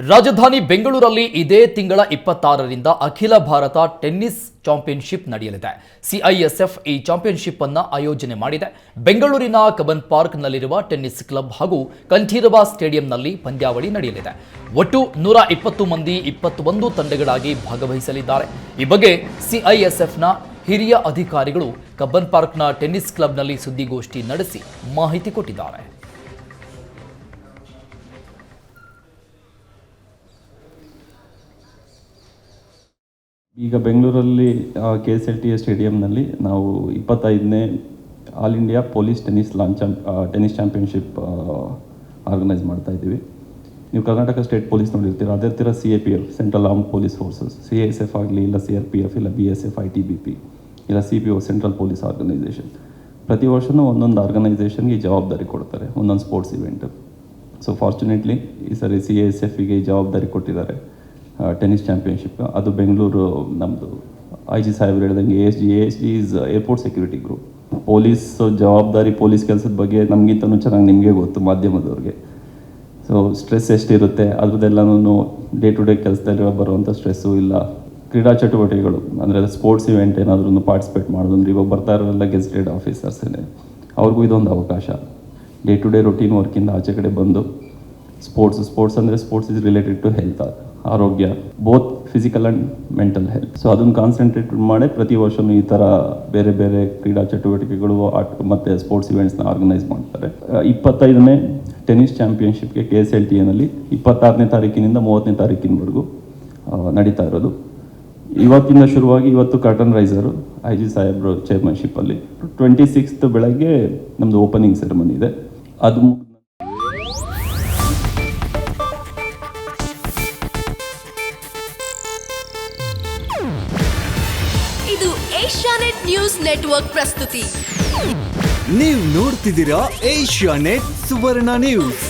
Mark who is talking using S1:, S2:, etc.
S1: ರಾಜಧಾನಿ ಬೆಂಗಳೂರಲ್ಲಿ ಇದೇ ತಿಂಗಳ 26ರಿಂದ ಅಖಿಲ ಭಾರತ ಟೆನ್ನಿಸ್ ಚಾಂಪಿಯನ್ಶಿಪ್ ನಡೆಯಲಿದೆ. ಸಿಐಎಸ್ಎಫ್ ಈ ಚಾಂಪಿಯನ್ಶಿಪ್ ಅನ್ನು ಆಯೋಜನೆ ಮಾಡಿದೆ. ಬೆಂಗಳೂರಿನ ಕಬ್ಬನ್ ಪಾರ್ಕ್ನಲ್ಲಿರುವ ಟೆನ್ನಿಸ್ ಕ್ಲಬ್ ಹಾಗೂ ಕಂಠೀರವ ಸ್ಟೇಡಿಯಂನಲ್ಲಿ ಪಂದ್ಯಾವಳಿ ನಡೆಯಲಿದೆ. ಒಟ್ಟು 120 ಮಂದಿ 21 ತಂಡಗಳಾಗಿ ಭಾಗವಹಿಸಲಿದ್ದಾರೆ. ಈ ಬಗ್ಗೆ ಸಿಐಎಸ್ಎಫ್ನ ಹಿರಿಯ ಅಧಿಕಾರಿಗಳು ಕಬ್ಬನ್ ಪಾರ್ಕ್ನ ಟೆನ್ನಿಸ್ ಕ್ಲಬ್ನಲ್ಲಿ ಸುದ್ದಿಗೋಷ್ಠಿ ನಡೆಸಿ ಮಾಹಿತಿ ಕೊಟ್ಟಿದ್ದಾರೆ.
S2: ಈಗ ಬೆಂಗಳೂರಲ್ಲಿ KSLTA ಸ್ಟೇಡಿಯಂನಲ್ಲಿ ನಾವು 25ನೇ all India police tennis championship organise ಮಾಡ್ತಾ ಇದ್ದೀವಿ. ನೀವು ಕರ್ನಾಟಕ ಸ್ಟೇಟ್ ಪೊಲೀಸ್ ನೋಡಿರ್ತೀರ, ಅದೇ ಥರ CAPF central arm police forces, CISF ಆಗಲಿ, ಇಲ್ಲ CRPF, ಇಲ್ಲ BSF, ITBP, ಇಲ್ಲ CPO ಸೆಂಟ್ರಲ್ ಪೊಲೀಸ್ ಆರ್ಗನೈಸೇಷನ್. ಪ್ರತಿ ವರ್ಷವೂ ಒಂದೊಂದು ಆರ್ಗನೈಸೇಷನ್ಗೆ ಜವಾಬ್ದಾರಿ ಕೊಡ್ತಾರೆ, ಒಂದೊಂದು ಸ್ಪೋರ್ಟ್ಸ್ ಇವೆಂಟ್. ಸೊ ಫಾರ್ಚುನೇಟ್ಲಿ ಈ ಸರಿ CISFಗೆ ಜವಾಬ್ದಾರಿ ಕೊಟ್ಟಿದ್ದಾರೆ ಟೆನ್ನಿಸ್ ಚಾಂಪಿಯನ್ಶಿಪ್. ಅದು ಬೆಂಗಳೂರು ನಮ್ಮದು IG ಸಾಹೇಬ್ರು ಹೇಳ್ದಂಗೆ ASG is airport security group. Police ಜವಾಬ್ದಾರಿ, ಪೊಲೀಸ್ ಕೆಲಸದ ಬಗ್ಗೆ ನಮಗಿಂತನೂ ಚೆನ್ನಾಗಿ ನಿಮಗೆ ಗೊತ್ತು, ಮಾಧ್ಯಮದವ್ರಿಗೆ. ಸೊ ಸ್ಟ್ರೆಸ್ ಎಷ್ಟಿರುತ್ತೆ ಅದ್ರದ್ದೆಲ್ಲನೂ ಡೇ ಟು ಡೇ ಕೆಲಸದಲ್ಲಿ ಬರುವಂಥ ಸ್ಟ್ರೆಸ್ಸು, ಇಲ್ಲ ಕ್ರೀಡಾ ಚಟುವಟಿಕೆಗಳು ಅಂದರೆ ಸ್ಪೋರ್ಟ್ಸ್ ಇವೆಂಟ್ ಏನಾದ್ರೂ ಪಾರ್ಟಿಸಿಪೇಟ್ ಮಾಡೋದಂದ್ರೆ ಇವಾಗ ಬರ್ತಾ ಇರೋಲ್ಲ ಗೆಸ್ಟೆಡ್ ಆಫೀಸರ್ಸೇ, ಅವ್ರಿಗೂ ಇದೊಂದು ಅವಕಾಶ. ಡೇ ಟು ಡೇ ರೊಟೀನ್ ವರ್ಕಿಂದ ಆಚೆ ಕಡೆ ಬಂದು ಸ್ಪೋರ್ಟ್ಸ್ ಅಂದರೆ sports is related to health, ಆರೋಗ್ಯ, both physical and mental health. So ಅದನ್ನು ಕಾನ್ಸಂಟ್ರೇಟ್ ಮಾಡಿ ಪ್ರತಿ ವರ್ಷವೂ ಈ ಥರ ಬೇರೆ ಬೇರೆ ಕ್ರೀಡಾ ಚಟುವಟಿಕೆಗಳು ಮತ್ತು ಸ್ಪೋರ್ಟ್ಸ್ ಇವೆಂಟ್ಸ್ನ ಆರ್ಗನೈಸ್ ಮಾಡ್ತಾರೆ. 25ನೇ ಟೆನ್ನಿಸ್ ಚಾಂಪಿಯನ್ಶಿಪ್ಗೆ KSLTA-ನಲ್ಲಿ 26ನೇ ತಾರೀಕಿನಿಂದ 30ನೇ ತಾರೀಕಿನವರೆಗೂ ನಡೀತಾ ಇರೋದು. ಇವತ್ತಿಂದ ಶುರುವಾಗಿ ಇವತ್ತು ಕರ್ಟನ್ ರೈಸರು IG ಸಾಹೇಬ್ರು ಚೇರ್ಮನ್ಶಿಪ್ಪಲ್ಲಿ 26th ಬೆಳಗ್ಗೆ ನಮ್ಮದು ಓಪನಿಂಗ್ ಸೆರೆಮನಿ ಇದೆ. ಅದು
S3: ಇದು ಏಷ್ಯಾನೆಟ್ ನ್ಯೂಸ್ ನೆಟ್ವರ್ಕ್ ಪ್ರಸ್ತುತಿ.
S4: ನೀವು ನೋಡ್ತಿದ್ದೀರಾ ಏಷ್ಯಾನೆಟ್ ಸುವರ್ಣ ನ್ಯೂಸ್.